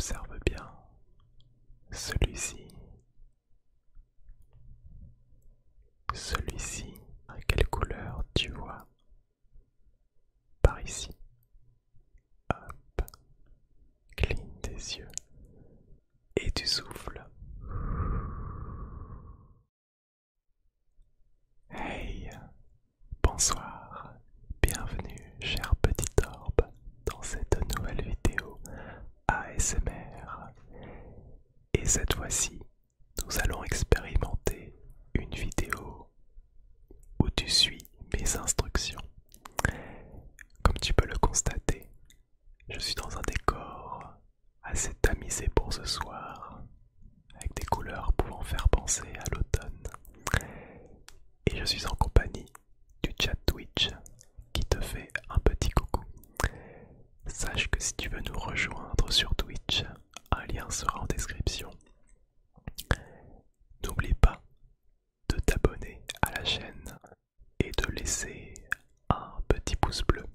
observe bien celui-ci, celui-ci. Quelle couleur tu vois par ici? Hop, cligne tes yeux et tu souffles. Hey, bonsoir, bienvenue cher petit orbe dans cette nouvelle vidéo ASMR. Et cette fois-ci, nous allons expérimenter une vidéo où tu suis mes instructions. Comme tu peux le constater, je suis dans un décor assez tamisé pour ce soir, avec des couleurs pouvant faire penser à l'automne. Et je suis en compagnie du chat Twitch qui te fait un petit coucou. Sache que si tu veux nous rejoindre sur Twitch, un lien sera en description. N'oublie pas de t'abonner à la chaîne et de laisser un petit pouce bleu.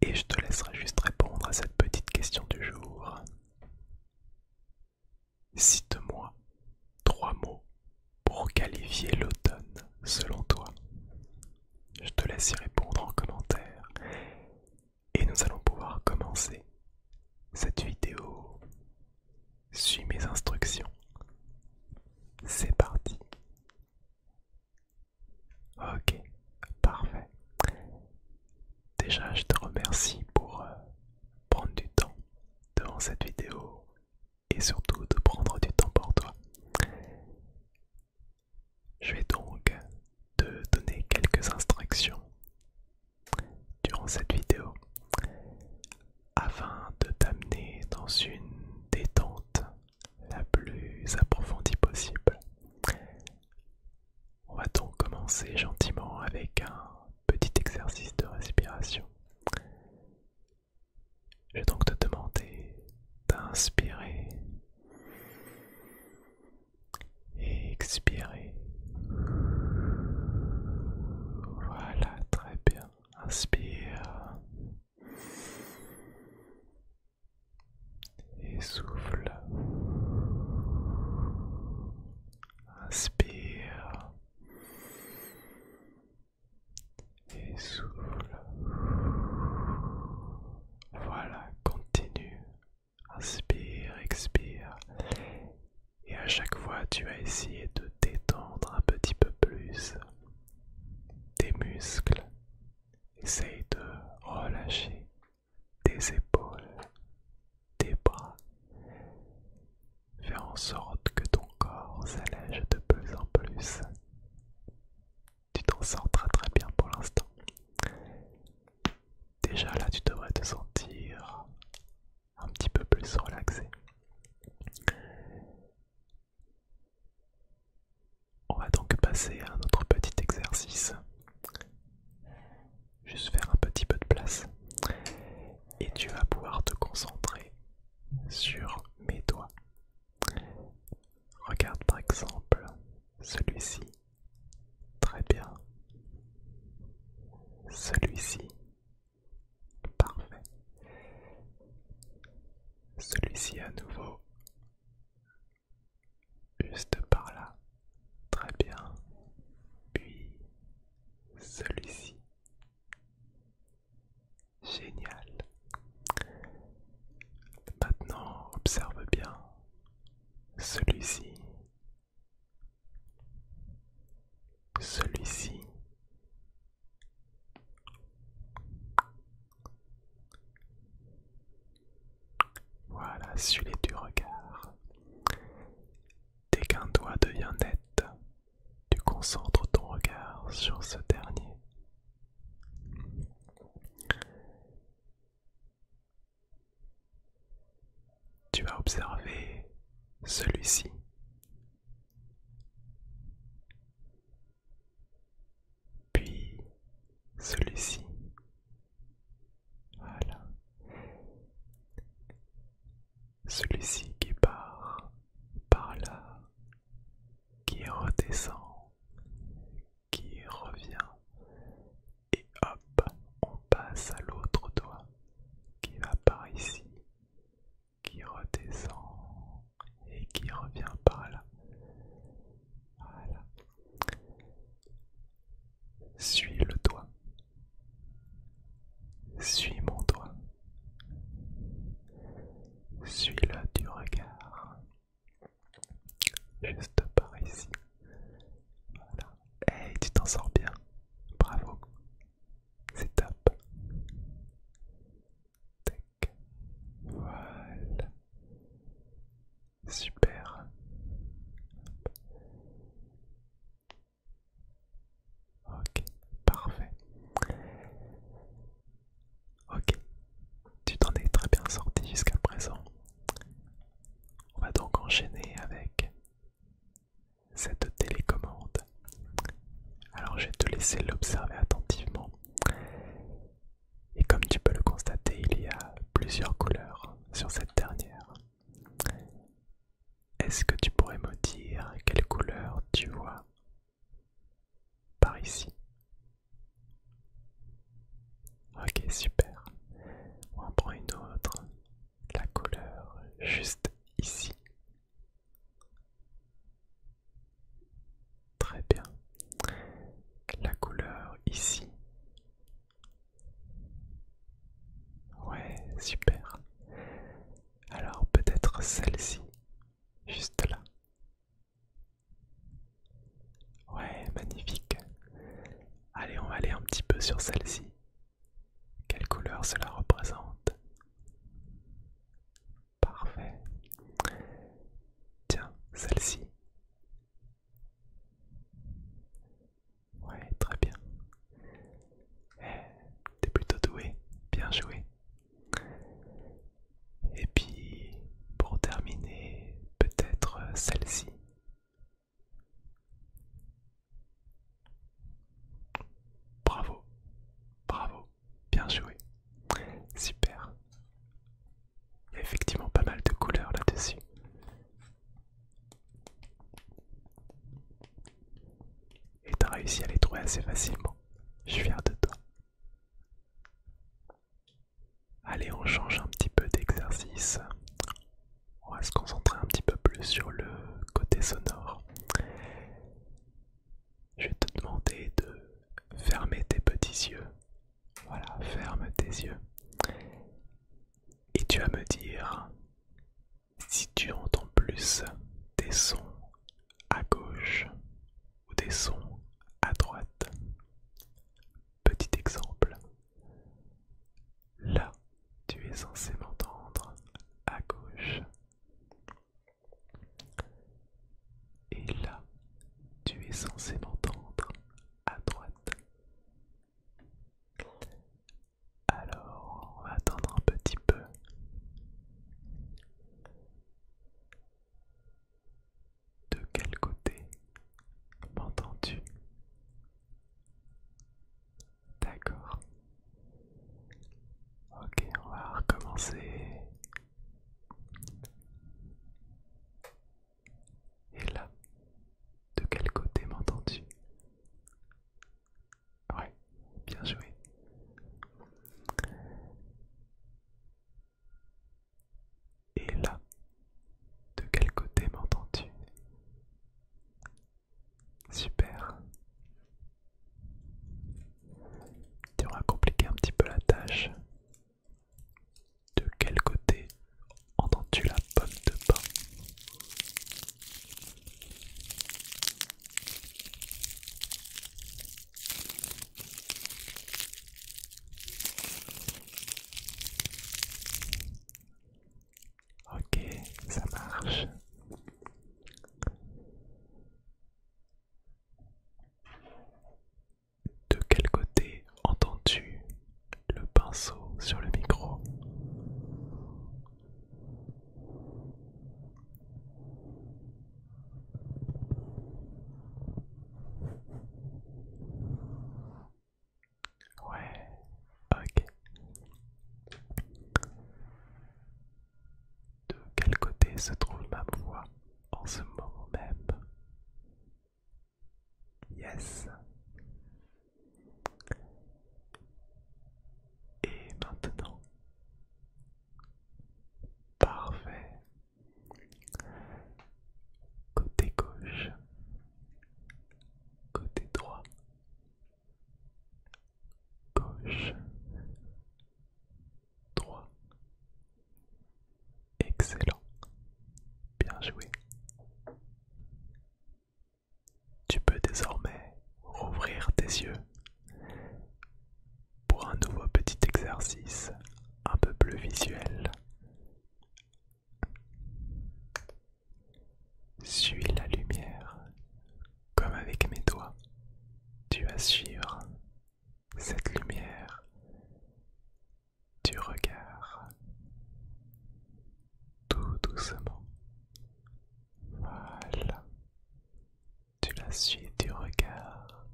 Et je te laisserai juste répondre à cette petite question du jour. Cite-moi 3 mots pour qualifier l'automne selon toi. Je te laisse y répondre en commentaire. Et nous allons pouvoir commencer cette vidéo. Suis mes instructions. C'est parti. Ok, parfait. Déjà, je te remercie pour prendre du temps devant cette vidéo et surtout de prendre du temps pour toi. Je vais donc te donner quelques instructions durant cette vidéo afin de t'amener dans une détente la plus approfondie possible. On va donc commencer gentiment avec un petit exercice de respiration. Je vais donc te demander d'inspirer et expirer. Voilà, très bien. Inspire et souffle. Inspire et souffle. Voilà, continue. Inspire, expire. Et à chaque fois, tu vas essayer de détendre un petit peu plus tes muscles. Essaye de relâcher tes épaules, tes bras. Fais en sorte que ton corps s'allège de plus en plus. Tu t'en sors très très bien pour l'instant. Déjà là, tu devrais te sentir un petit peu plus relaxé. On va donc passer à un autre petit exercice. Juste faire un petit peu de place. Et tu vas pouvoir te concentrer sur mes doigts. Regarde par exemple celui-ci. Très bien. Celui-ci. Parfait. Celui-ci à nouveau. Juste par là. Très bien. Puis celui-ci. Génial. Maintenant, observe bien celui-ci. Celui-ci. Voilà, suis-les du regard. Dès qu'un doigt devient net, tu concentres ton regard sur ce dernier. Tu vas observer celui-ci. Puis celui-ci. Voilà. Celui-ci qui part par là, qui redescend, qui revient. Et hop, on passe à l'autre doigt qui va par ici qui revient par là. Voilà. Suis le doigt. Suis mon doigt. Suis-le du regard. Juste par ici. Voilà. Hey, tu t'en sors bien. Bravo. C'est top. Tac. Voilà. Super. Ok. Parfait. Ok. Tu t'en es très bien sorti jusqu'à présent. On va donc enchaîner avec cette télécommande. Alors je vais te laisser l'observer attentivement. Et comme tu peux le constater, il y a plusieurs couleurs sur cette dernière. Est-ce que tu pourrais me dire quelle couleur tu vois par ici? Ok, super. On en prend une autre. La couleur juste ici. Très bien. La couleur ici. Ouais, super. Alors peut-être celle-ci, juste là. Ouais, magnifique. Allez, on va aller un petit peu sur celle-ci. Quelle couleur cela représente? Parfait. Tiens, celle-ci. Ouais, très bien. T'es plutôt doué. Bien joué. Et puis, pour terminer, peut-être celle-ci. Bravo, bravo, bien joué. Super. Il y a effectivement pas mal de couleurs là-dessus. Et t'as réussi à les trouver assez facilement. Je suis fier de toi. Allez, on change un petit peu d'exercice. On va se concentrer un petit peu plus sur le côté sonore. Je vais te demander de fermer tes petits yeux. Voilà, ferme tes yeux. Et tu vas me dire si tu entends plus des sons à gauche ou des sons à droite. Petit exemple. Là, tu es censé m'entendre à gauche. Et là, tu es censé m'entendre à droite. Alors, on va attendre un petit peu. De quel côté m'entends-tu? D'accord. Ok, on va recommencer. Et là, de quel côté m'entends-tu? Ouais, bien joué. Et là, de quel côté m'entends-tu? Super. Et on va compliquer un petit peu la tâche. De quel côté entends-tu la pomme de pain? Ok, ça marche. De quel côté entends-tu le pinceau sur le micro? Ouais, ok. De quel côté se trouve ma voix en ce moment même? Yes. Et maintenant? Parfait. Suis la lumière. Comme avec mes doigts, tu vas suivre cette lumière du regard. Tout doucement. Voilà. Tu la suis du regard.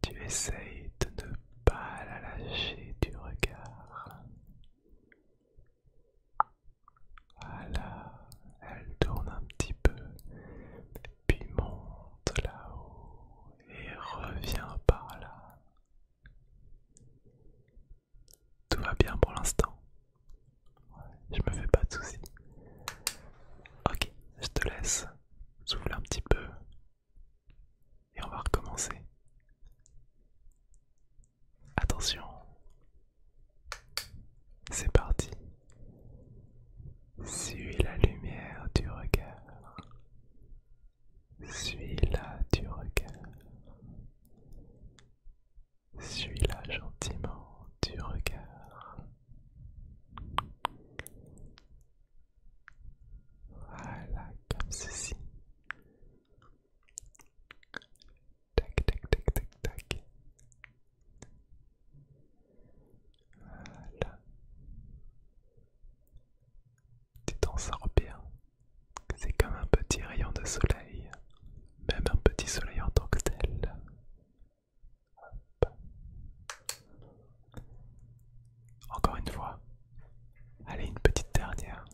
Tu essayes de ne pas la lâcher du regard. Voilà. Elle tourne un petit peu, puis monte là-haut et revient par là. Tout va bien pour l'instant. Je me fais pas de soucis. Ok, je te laisse souffler un petit peu et on va recommencer. Attention, c'est parti. Suis la lumière du regard. Suis-la du regard. Suis-la gentiment du regard. Voilà, comme ceci. Tac, tac, tac, tac, tac. Voilà. Tu t'en sors bien. C'est comme un petit rayon de soleil. Même un petit soleil en tant que tel. Hop. Encore une fois. Allez, une petite dernière.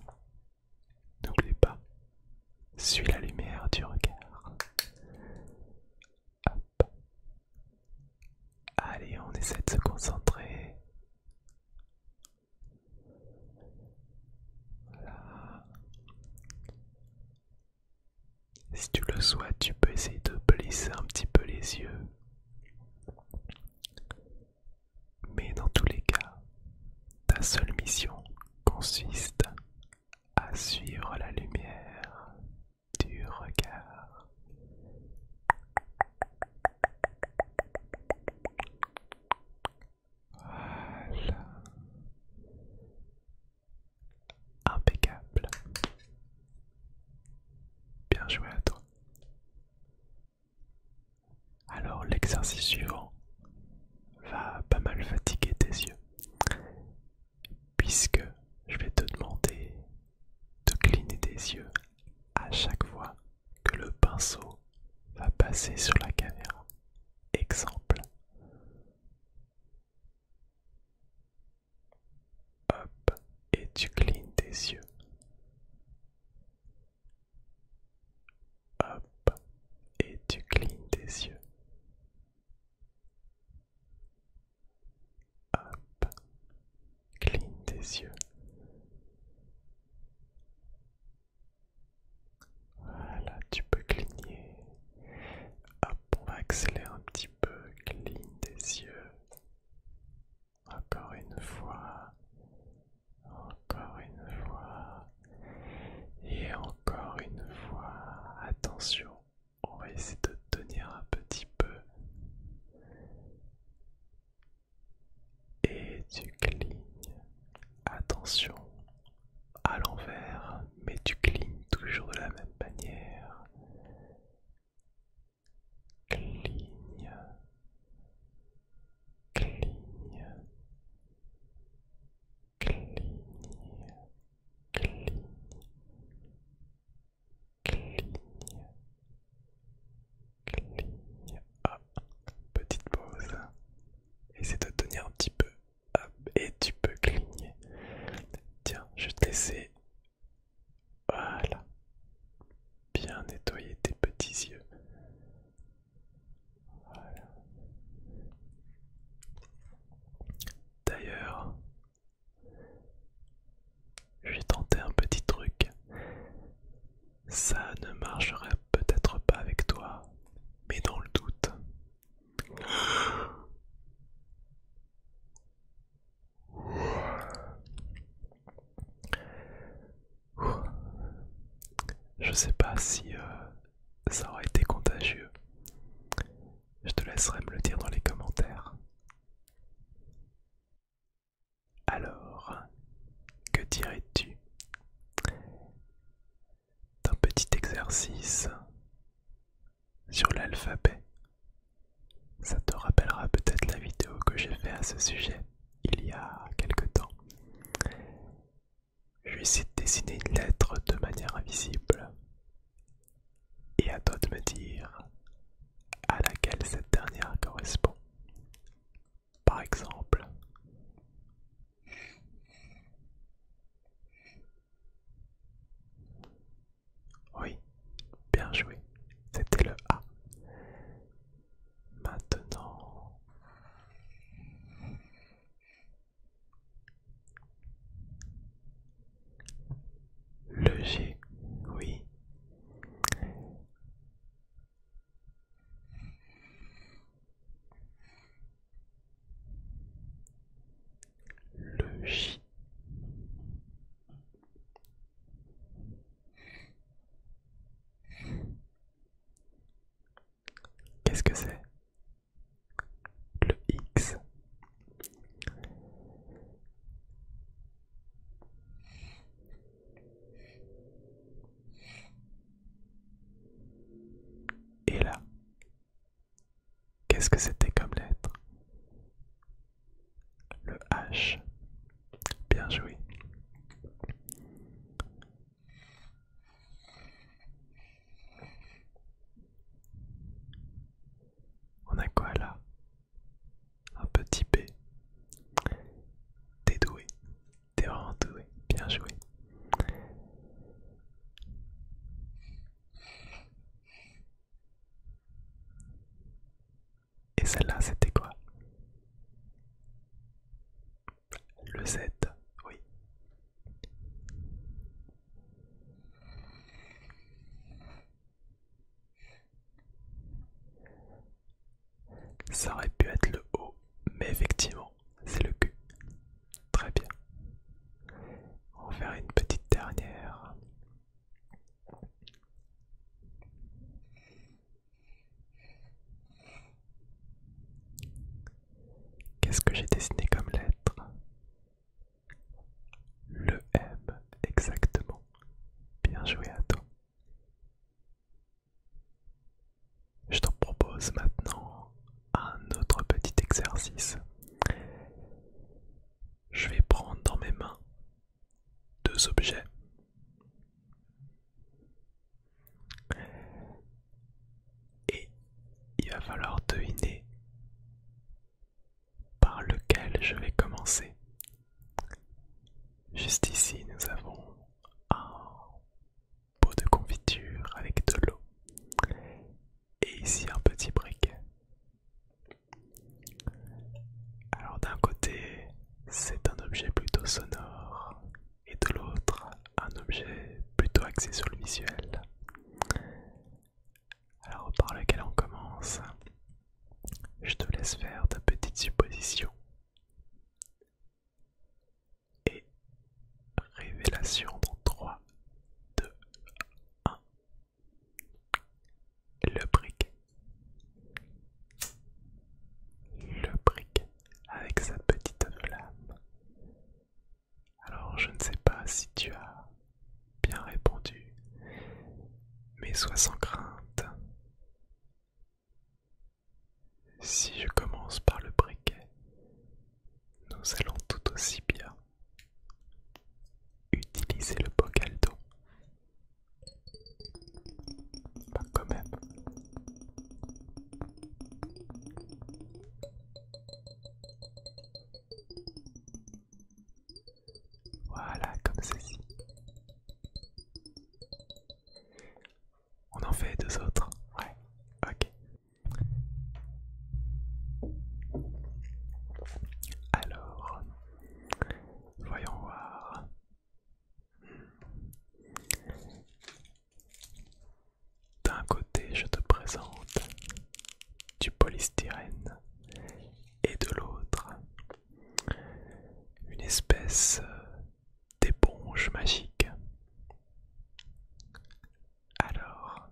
N'oublie pas. Suis la lumière du regard. Hop. Allez, on essaie de se concentrer. Voilà. Si tu le souhaites, tu peux essayer de plisser un petit peu les yeux. Mais dans tous les cas, ta seule mission consiste à suivre la lumière du regard. Voilà. Impeccable. Bien joué à toi. Alors l'exercice suivant va pas mal fatiguer tes yeux, puisque je vais te demander de cligner des yeux à chaque fois que le pinceau va passer sur la caméra. Exemple. Hop, et tu clignes tes yeux. Hop, et tu clignes tes yeux. Hop, cligne tes yeux. Voilà, tu peux cligner. Hop, on va accélérer un petit peu. Cligne tes yeux. Encore une fois. Encore une fois. Et encore une fois. Attention, on va essayer de tenir un petit peu. Et tu clignes. Attention, à l'envers, mais tu clignes toujours de la même manière. Cligne, cligne, cligne, cligne, cligne, cligne. Hop, petite pause. Essaie de tenir un petit peu. Hop, et tu peux cligner. Tiens, je vais te laisser. Voilà. Bien nettoyer tes petits yeux. Voilà. D'ailleurs, je vais tenter un petit truc. Ça ne marcherait peut-être pas avec toi, mais dans le doute. Je sais pas si ça aurait été contagieux. Je te laisserai me le dire dans les commentaires. Alors, que dirais-tu d'un petit exercice exercice sur l'alphabet. Ça te rappellera peut-être la vidéo que j'ai fait à ce sujet il y a quelque temps. Je vais essayer de dessiner une lettre de manière invisible et à toi de me dire à laquelle cette dernière correspond. Par exemple, oui, bien joué, c'était le A. Maintenant, le G, oui. Le J. Qu'est-ce que c'est? Le X. Et là, qu'est-ce que c'était comme lettre? Le H. Bien joué. On a quoi là? Un petit B. T'es doué. T'es vraiment doué. Bien joué. Et celle-là, c'était quoi? Le Z. Oui. Ça aurait pu être le O, mais effectivement, c'est le Q. Très bien. On va faire une petite dernière. Qu'est-ce que j'ai dessiné comme lettre? Le M, exactement. Bien joué à toi. Je te propose maintenant un autre petit exercice. Je vais prendre dans mes mains deux objets. Et il va falloir deviner par lequel je vais commencer. Juste ici, nous avons un pot de confiture avec de l'eau. Et ici, un petit briquet. Alors d'un côté, c'est un objet plutôt sonore. Et de l'autre, un objet plutôt axé sur le visuel. Alors par lequel on commence? Je te laisse faire ta petite supposition. Et révélation dans 3, 2, 1. Le briquet. Le briquet avec sa petite flamme. Alors je ne sais pas si tu as bien répondu, mais sois sans crainte. Si je commence par le briquet, nous allons tout aussi bien utiliser le bocal d'eau. Pas quand même. Voilà, comme ceci. On en fait deux autres. Ouais, ok. Alors, voyons voir. D'un côté, je te présente du polystyrène et de l'autre, une espèce d'éponge magique. Alors,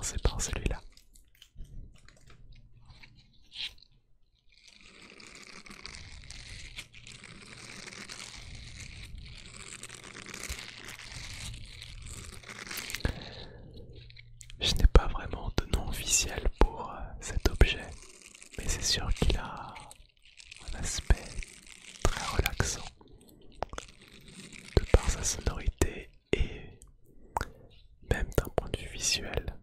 commencer par celui-là. Je n'ai pas vraiment de nom officiel pour cet objet, mais c'est sûr qu'il a un aspect très relaxant de par sa sonorité et même d'un point de vue visuel.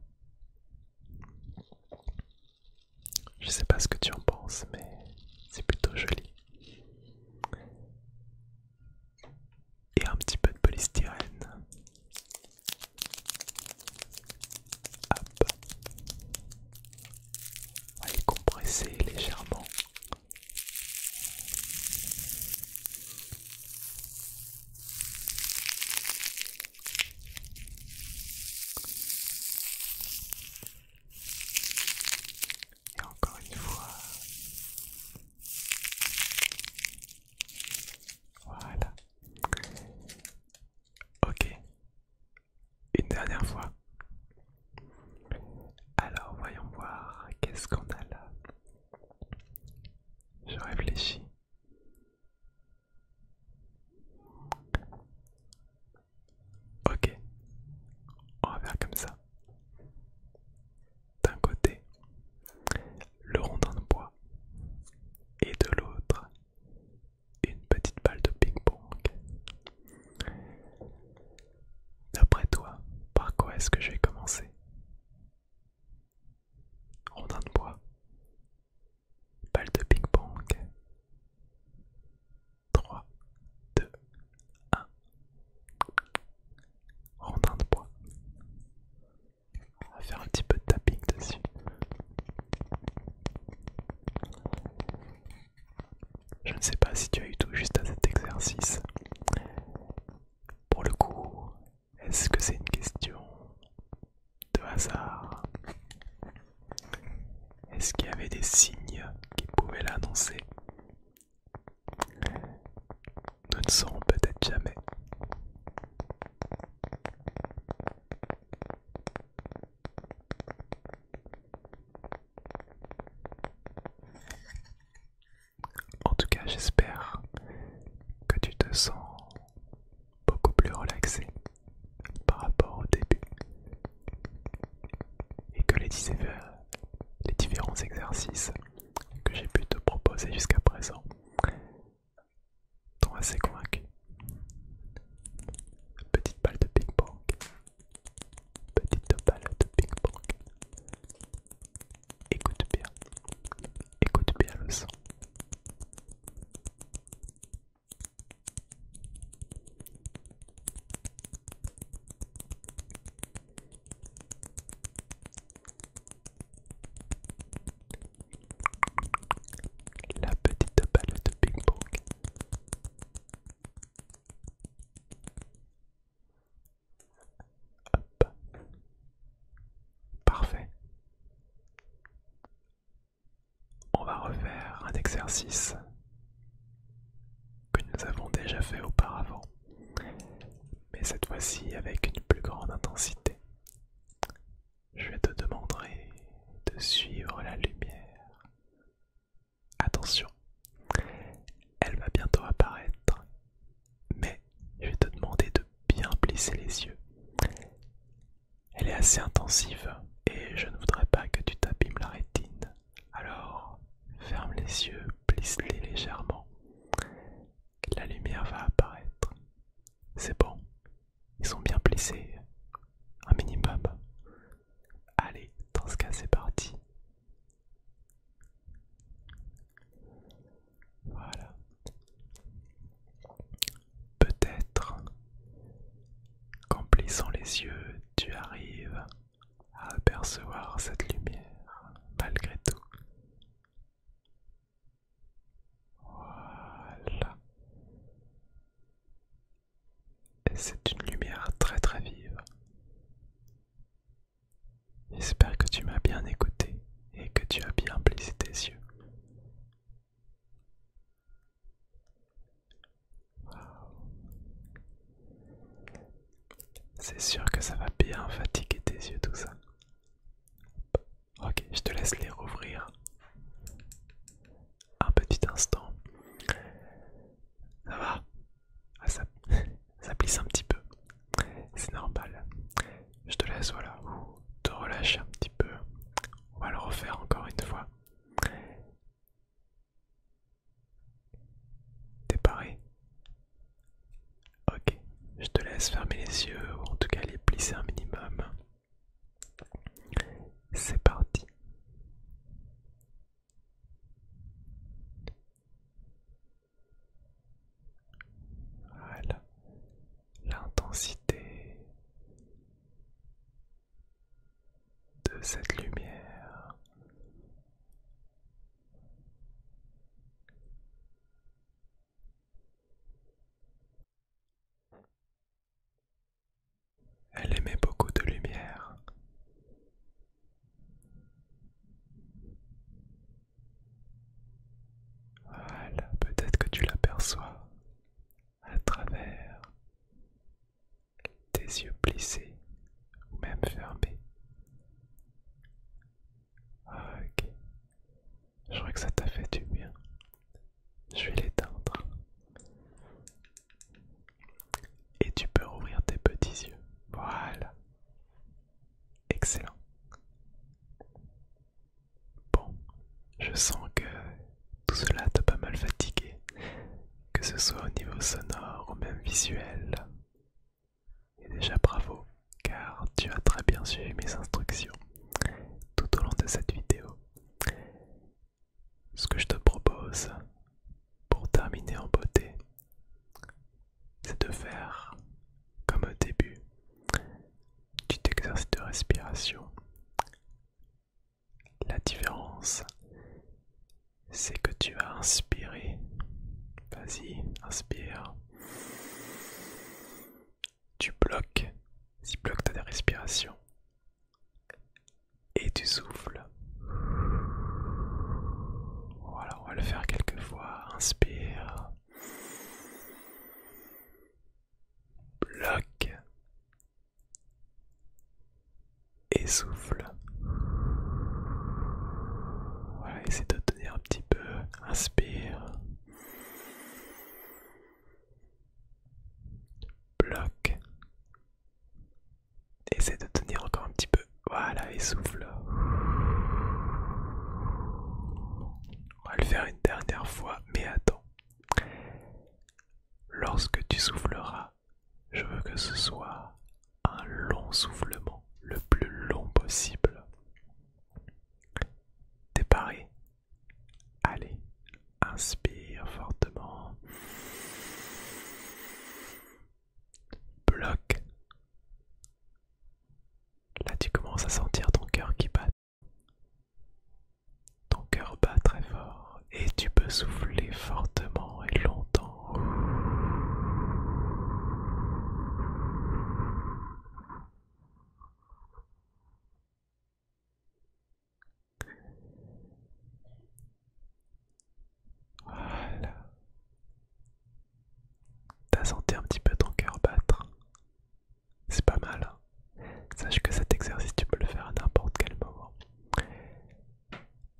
Je sais pas ce que tu en penses, mais c'est plutôt joli. Et un petit peu de polystyrène. Hop. On va les compresser légèrement. Et encore une fois. Voilà. Ok. Une dernière fois. Alors voyons voir qu'est-ce qu'on a là. Je réfléchis. Ok. On va faire comme ça. D'un côté, le rondin de bois. Et de l'autre, une petite balle de ping-pong. D'après toi, par quoi est-ce que je vais commencer? Rondin de bois, balle de ping-pong. 3, 2, 1. Rondin de bois. On va faire un petit peu de tapping dessus. Je ne sais pas si tu as eu tout juste à cet exercice. Pour le coup, est-ce que c'est une question de hasard? Est-ce qu'il y avait des signes qui pouvaient l'annoncer? Nous ne saurons peut-être jamais. En tout cas, j'espère que tu te sens beaucoup plus relaxé par rapport au début et que les différents exercices que j'ai pu te proposer jusqu'à présent t'ont assez convaincu. Petite balle de ping-pong, petite balle de ping-pong. Écoute bien le son. La petite balle de ping-pong. Hop. Parfait. On va refaire un exercice que nous avons déjà fait auparavant, mais cette fois-ci avec une plus grande intensité. Je te demanderai de suivre la lumière. Attention, elle va bientôt apparaître, mais je vais te demander de bien plisser les yeux. Elle est assez intensive et je ne voudrais pas que tu t'abîmes la rétine. Alors, ferme les yeux, plisse-les légèrement. La lumière va apparaître. C'est bon, ils sont bien plissés, un minimum. Allez, dans ce cas, c'est parti. Voilà. Peut-être qu'en plissant les yeux, tu arrives à apercevoir cette lumière malgré tout. Voilà. Et c'est une lumière très très vive. J'espère que tu m'as bien écouté et que tu as bien plissé tes yeux. C'est sûr que ça va bien fatiguer tes yeux tout ça. Ok, je te laisse les rouvrir un petit instant. Ça va? Ah, ça plisse un petit peu. C'est normal. Je te laisse, voilà, te relâcher un petit peu. On va le refaire encore une fois. T'es paré? Ok. Je te laisse fermer les yeux, ou en tout cas les plisser un minimum. C'est parti. Voilà. L'intensité de cette lumière. Elle émet beaucoup de lumière. Voilà, peut-être que tu l'aperçois à travers tes yeux plissés ou même fermés. Ok, je crois que ça t'a fait du bien. Je vais l'éteindre. Et tu peux rouvrir tes petits yeux. Voilà, excellent. Bon, je sens que tout cela t'a pas mal fatigué, que ce soit au niveau sonore ou même visuel. Et déjà bravo, car tu as très bien suivi mes instructions tout au long de cette vidéo. Ce que je te propose, pour terminer en beauté, c'est de faire, comme au début, un petit exercice de respiration. La différence, c'est que tu vas inspirer. Vas-y, inspire. Tu bloques ta respiration. Et tu souffles. Voilà, on va le faire quelques fois. Inspire. Bloque. Et souffle. Voilà, essaie de tenir un petit peu. Inspire. Bloque. Essaie de tenir encore un petit peu. Voilà, et souffle. On va le faire une dernière fois, mais attends. Lorsque tu souffleras, je veux que ce soit un long soufflement, le plus long possible. T'es paré? Allez, inspire fortement. Bloque. Là, tu commences à sentir ton cœur qui bat. Ton cœur bat très fort et tu peux souffler fortement et longtemps. Voilà. T'as senti un petit peu ton cœur battre? C'est pas mal, hein. Sache que cet exercice, tu peux le faire à n'importe quel moment.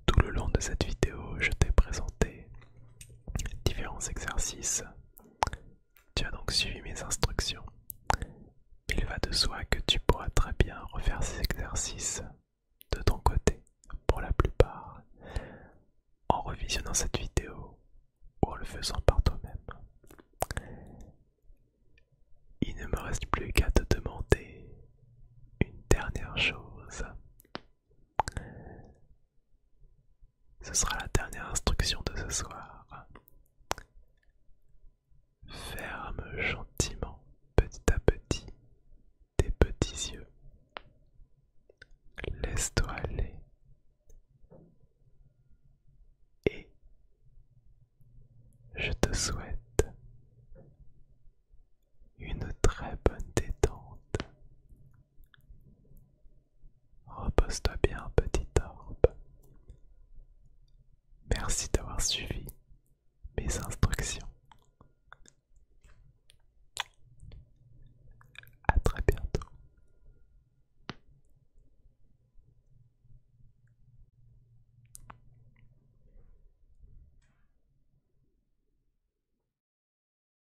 Tout le long de cette vidéo, je t'ai présenté différents exercices. Tu as donc suivi mes instructions. Il va de soi que tu pourras très bien refaire ces exercices de ton côté, pour la plupart, en revisionnant cette vidéo ou en le faisant par toi-même. Il ne me reste plus qu'à te demander une dernière chose. Ce sera la dernière instruction de ce soir. Ferme gentiment, petit à petit, tes petits yeux. Laisse-toi aller. Et je te souhaite une très bonne détente. Repose-toi bien, petit orbe. Merci d'avoir suivi